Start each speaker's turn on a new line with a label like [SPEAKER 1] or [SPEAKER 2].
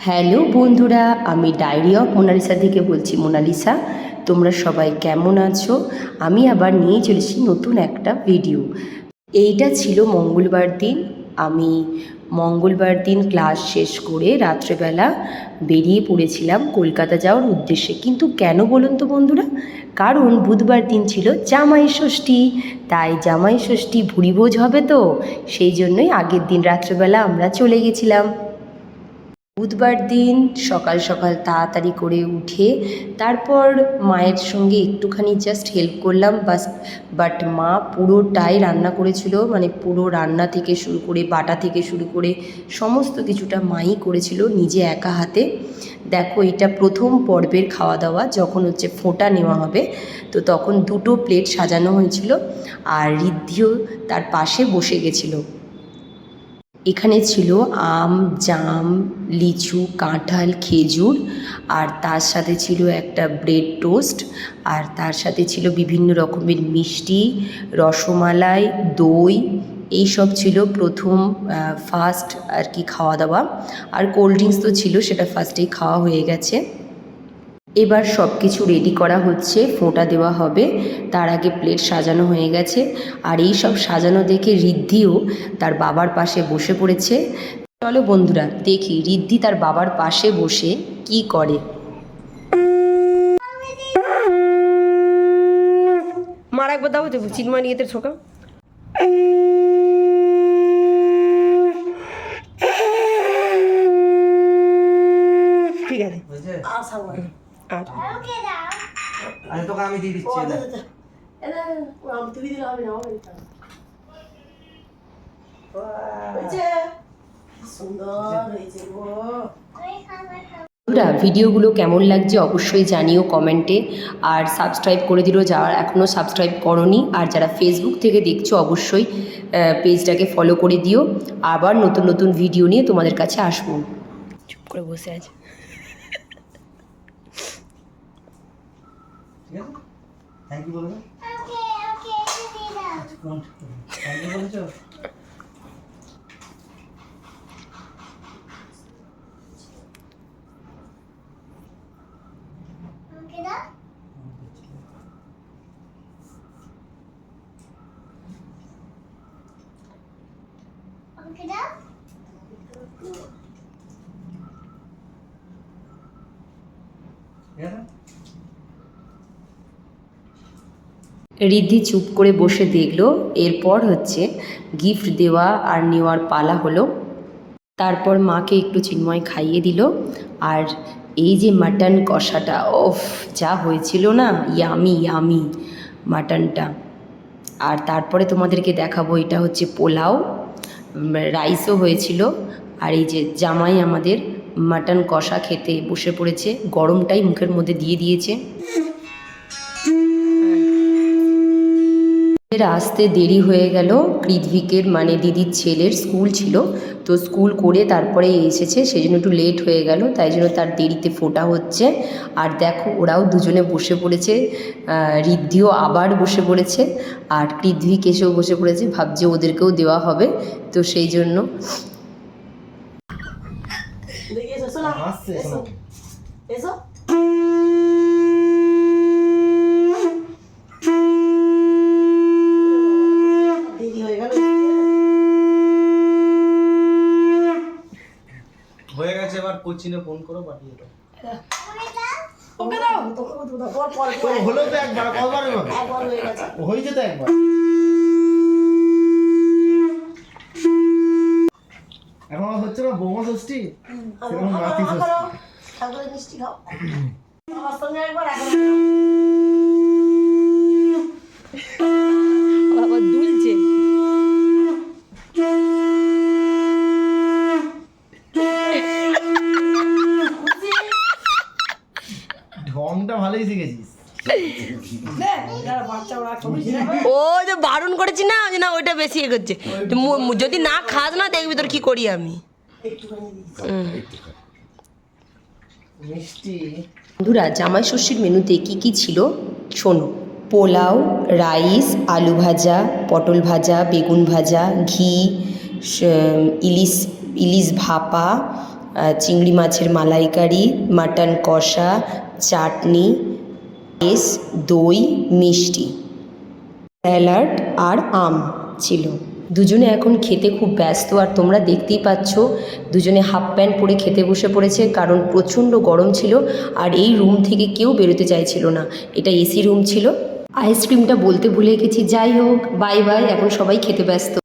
[SPEAKER 1] Hello বন্ধুরা, আমি diary of Mona Lisa থেকে বলছি। মোনালিসা, তোমরা সবাই কেমন আছো? আমি আবার নিয়ে চলেছি নতুন একটা ভিডিও। এইটা ছিল মঙ্গলবার দিন। আমি মঙ্গলবার দিন ক্লাস শেষ করে রাত্রেবেলা বেরিয়ে পড়েছিলাম কলকাতা যাওয়ার উদ্দেশ্যে। কিন্তু কেন বলুন তো বন্ধুরা? কারণ বুধবার দিন ছিল জামাই ষষ্ঠী। তাই জামাই ষষ্ঠী ভুরিভোজ হবে, তো সেই জন্যই আগের দিন রাত্রেবেলা আমরা চলে গেছিলাম। বুধবার দিন সকাল সকাল তাড়াতাড়ি করে উঠে তারপর মায়ের সঙ্গে একটুখানি জাস্ট হেল্প করলাম বাট মা পুরোটাই রান্না করেছিল, মানে পুরো রান্না থেকে শুরু করে বাটা থেকে শুরু করে সমস্ত কিছুটা মাই করেছিল নিজে একা হাতে। দেখো, এটা প্রথম পর্বের খাওয়া দাওয়া। যখন হচ্ছে ফোঁটা নেওয়া হবে তো তখন দুটো প্লেট সাজানো হয়েছিল আর ঋদ্ধিও তার পাশে বসে গেছিলো। এখানে ছিল আম, জাম, লিচু, কাঁঠাল, খেজুর, আর তার সাথে ছিল একটা ব্রেড টোস্ট, আর তার সাথে ছিল বিভিন্ন রকমের মিষ্টি, রসমালাই, দই। এইসব ছিল প্রথম ফার্স্ট আর কি খাওয়া দাওয়া। আর কোল্ড ড্রিঙ্কস তো ছিল, সেটা ফার্স্টেই খাওয়া হয়ে গেছে। এবার সব কিছু রেডি করা হচ্ছে, ফোঁটা দেওয়া হবে। তার আগে প্লেট সাজানো হয়ে গেছে, আর এই সব সাজানো দেখে ঋদ্ধিও তার বাবার পাশে বসে পড়েছে। চলো বন্ধুরা দেখি ঋদ্ধি তার বাবার পাশে বসে কি করে।
[SPEAKER 2] মার একবার দাও, দেবো চিনমা নিয়ে ছোকা। ঠিক আছে,
[SPEAKER 3] তোকে আমি দিয়ে দিচ্ছি।
[SPEAKER 1] বন্ধুরা, ভিডিওগুলো কেমন লাগছে অবশ্যই জানিও কমেন্টে, আর সাবস্ক্রাইব করে দিও যারা এখনও সাবস্ক্রাইব করোনি, আর যারা ফেসবুক থেকে দেখছো অবশ্যই পেজটাকে ফলো করে দিও। আবার নতুন নতুন ভিডিও নিয়ে তোমাদের কাছে আসবো।
[SPEAKER 2] চুপ করে বসে আছে।
[SPEAKER 3] থ্যাংক ইউ বলবে। থ্যাংক ইউ বলেছো।
[SPEAKER 1] ঋদ্ধি চুপ করে বসে দেখলো। এরপর হচ্ছে গিফট দেওয়া আর নেওয়ার পালা হলো। তারপর মাকে একটু চিন্ময় খাইয়ে দিল। আর এই যে মাটন কষাটা, ওফ যা হয়েছিল না, ইয়ামি ইয়ামি মাটনটা। আর তারপরে তোমাদেরকে দেখাবো, এটা হচ্ছে পোলাও, রাইসও হয়েছিল। আর এই যে জামাই আমাদের মাটন কষা খেতে বসে পড়েছে, গরমটাই মুখের মধ্যে দিয়ে দিয়েছে। আসতে দেরি হয়ে গেল। কৃদ্ভিকের মানে দিদির ছেলের স্কুল ছিল, তো স্কুল করে তারপরে এসেছে, সেই জন্য একটু লেট হয়ে গেল, তাই জন্য তার দেরিতে ফোটা হচ্ছে। আর দেখো ওরাও দুজনে বসে পড়েছে, ঋদ্ধিও আবার বসে পড়েছে, আর কৃদ্ভিক এসেও বসে পড়েছে, ভাবছে ওদেরকেও দেওয়া হবে, তো সেই জন্য।
[SPEAKER 3] হয়ে গেছে, এবার কোচিনে ফোন করো, পাঠিয়ে দাও।
[SPEAKER 2] ওকে দাও,
[SPEAKER 3] হলো তো একবার, কতবার হয়ে গেছে, হয়েছে তো একবার। এখন হচ্ছে না বৌমা ষষ্ঠী, সেরকম নাতি ষষ্ঠী।
[SPEAKER 2] আবার দুলছে।
[SPEAKER 3] ঢংটা ভালোই শিখেছিস।
[SPEAKER 2] ও যে বারণ করেছি না, যে না ওইটা বেশি এ করছে। যদি না খাস না দেখবি তোর কি করি আমি।
[SPEAKER 3] মিষ্টি।
[SPEAKER 1] বন্ধুরা, জামাই ষষ্ঠীর মেনুতে কি কি ছিল শোনো। পোলাও, রাইস, আলু ভাজা, পটল ভাজা, বেগুন ভাজা, ঘি, ইলিশ ভাপা, চিংড়ি মাছের মালাইকারি, মাটন কষা, চাটনি, পায়েস, দই, মিষ্টি, স্যালাড আর আম ছিল। দুজনে এখন খেতে খুব ব্যস্ত, আর তোমরা দেখতেই পাচ্ছ দুজনে হাফ প্যান্ট পরে খেতে বসে পড়েছে, কারণ প্রচণ্ড গরম ছিল আর এই রুম থেকে কেউ বেরোতে চাইছিল না, এটা এসি রুম ছিল। আইসক্রিমটা বলতে ভুলে গেছি, যাই হোক বাই বাই, এখন সবাই খেতে ব্যস্ত।